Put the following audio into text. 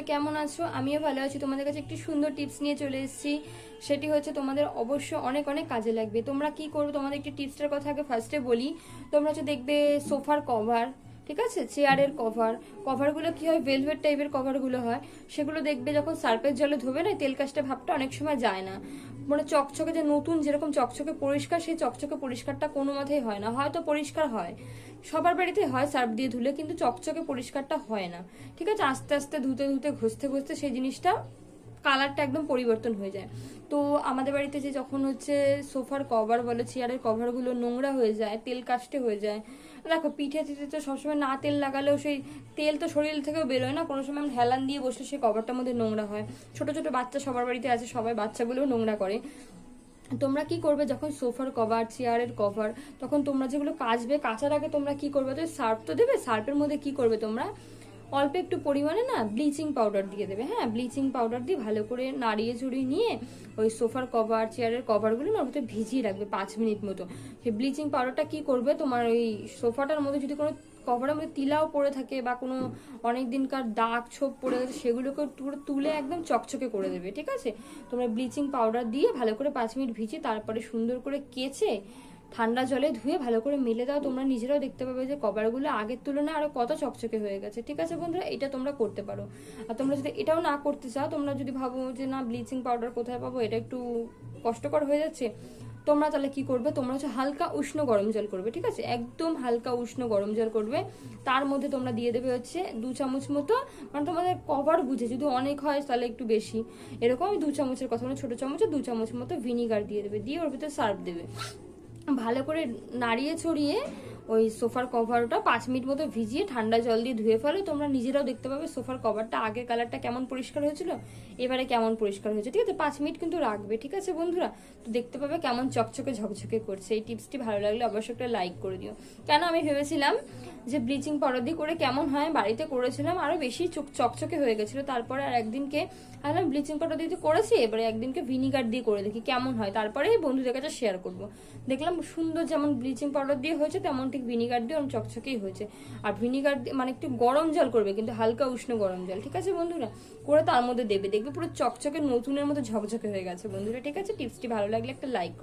কেমন আছো? আমিও ভালো আছি। তোমাদের কাছে একটি সুন্দর টিপস নিয়ে চলে এসেছি। সেটি হচ্ছে তোমাদের অবশ্য অনেক অনেক কাজে লাগবে। তোমরা কি করবে, তোমাদের একটি টিপসটার কথা আগে ফার্স্টে বলি। তোমরা হচ্ছে দেখবে সোফার কভার, ঠিক আছে, চেয়ারের কভারগুলো কি হয়, ভেলভেট টাইপের কভারগুলো হয়। সেগুলো দেখবে যখন সার্ফের জলে ধোবে না, তেল কাজটা ভাবটা অনেক সময় যায় না। মানে চকচকে যে নতুন যেরকম চকচকে পরিষ্কার, সেই চকচকে পরিষ্কারটা কোনো মতেই হয় না। হয়তো পরিষ্কার হয়, সবার বাড়িতে হয় সার্ফ দিয়ে ধুলে, কিন্তু চকচকে পরিষ্কারটা হয় না। ঠিক আছে, আস্তে আস্তে ধুতে ধুতে ঘষতে ঘষতে সেই জিনিসটা কালারটা একদম পরিবর্তন হয়ে যায়। তো আমাদের বাড়িতে যে যখন হচ্ছে সোফার কভার বলে, চেয়ারের কভারগুলো নোংরা হয়ে যায়, তেল কাস্টে হয়ে যায়। দেখো পিঠে টিঠে তো সবসময় না তেল লাগালেও সেই তেল তো শরীর থেকেও বেরোয় না, কোনো সময় আমরা হেলান দিয়ে বসলে সেই কভারটার মধ্যে নোংরা হয়। ছোট ছোট বাচ্চা সবার বাড়িতে আছে, সবাই বাচ্চাগুলোও নোংরা করে। তোমরা কি করবে, যখন সোফার কভার, চেয়ারের কভার, তখন তোমরা যেগুলো কাচবে, কাচার আগে তোমরা কি করবে, তো সার্ফ তো দেবে, সার্ফের মধ্যে কি করবে তোমরা অল্প একটু পরিমাণে না ব্লিচিং পাউডার দিয়ে দেবে। হ্যাঁ, ব্লিচিং পাউডার দিয়ে ভালো করে নাড়িয়ে চড়িয়ে নিয়ে ওই সোফার কভার, চেয়ারের কভারগুলো না ওতে ভিজিয়ে রাখবে 5 মিনিট মতো। সেই ব্লিচিং পাউডারটা কি করবে, তোমার ওই সোফাটার মধ্যে যদি কোনো কভারের মধ্যে তিলাও পড়ে থাকে বা কোনো অনেক দিনকার দাগ ছোপ পড়ে গেছে, সেগুলোকে পুরো তুলে একদম চকচকে করে দেবে। ঠিক আছে, তোমরা ব্লিচিং পাউডার দিয়ে ভালো করে 5 মিনিট ভিজিয়ে তারপরে সুন্দর করে কেচে ঠান্ডা জলে ধুয়ে ভালো করে মেলে দাও। তোমরা নিজেরাও দেখতে পাবে যে কভারগুলো আগের তুলনায় আরো কত চকচকে হয়ে গেছে। ঠিক আছে বন্ধুরা, এটা তোমরা করতে পারো। আর তোমরা যদি এটাও না করতে চাও, তোমরা যদি ভাবো যে না ব্লিচিং পাউডার কোথায় পাবো, এটা একটু কষ্টকর হয়ে যাচ্ছে, তোমরা তাহলে কি করবে, তোমরা হচ্ছে হালকা উষ্ণ গরম জল করবে। ঠিক আছে, একদম হালকা উষ্ণ গরম জল করবে। তার মধ্যে তোমরা দিয়ে দেবে হচ্ছে 2 চামচ মতো, মানে তোমাদের কভার বুঝে, যদি অনেক হয় তাহলে একটু বেশি, এরকম 2 চামচের কথা, মানে ছোট চামচে 2 চামচ মতো ভিনিগার দিয়ে দেবে, দিয়ে ওর ভিতরে সার্ফ দেবে। ভালো করে নাড়িয়ে ছড়িয়ে ওই সোফার কভারটা 5 মিনিট মতো ভিজিয়ে ঠান্ডা জল দিয়ে ধুয়ে ফেলো। তোমরা নিজেরাও দেখতে পাবে সোফার কভারটা আগের কালারটা কেমন পরিষ্কার হয়েছিল, এবারে কেমন পরিষ্কার হয়েছে। ঠিক আছে, 5 মিনিট কিন্তু রাখবে। ঠিক আছে বন্ধুরা, তো দেখতে পাবে কেমন চকচকে ঝকঝকে করছে। এই টিপসটি ভালো লাগলে অবশ্যই একটা লাইক করে দিও। কেন আমি ভেবেছিলাম যে ব্লিচিং পাউডার দিয়ে করে কেমন হয়, বাড়িতে করেছিলাম আরো বেশি চকচকে হয়ে গেছিল। তারপরে আর একদিনকে আলাম ব্লিচিং পাউডার দিয়ে করেছি, এবারে একদিনকে ভিনিগার দিয়ে করে দেখি কেমন হয়, তারপরে বন্ধুদের কাছে শেয়ার করব। দেখলাম সুন্দর, যেমন ব্লিচিং পাউডার দিয়ে হয়েছে তেমন ঠিক ভিনিগার দিয়ে চকচকেই হয়েছে। আর ভিনিগার মানে একটু গরম জল করবে, কিন্তু হালকা উষ্ণ গরম জল। ঠিক আছে বন্ধুরা, করে তার মধ্যে দেবে, দেখবে পুরো চকচকে নতুনের মতো ঝকঝকে হয়ে গেছে বন্ধুরা। ঠিক আছে, টিপসটি ভালো লাগলে একটা লাইক।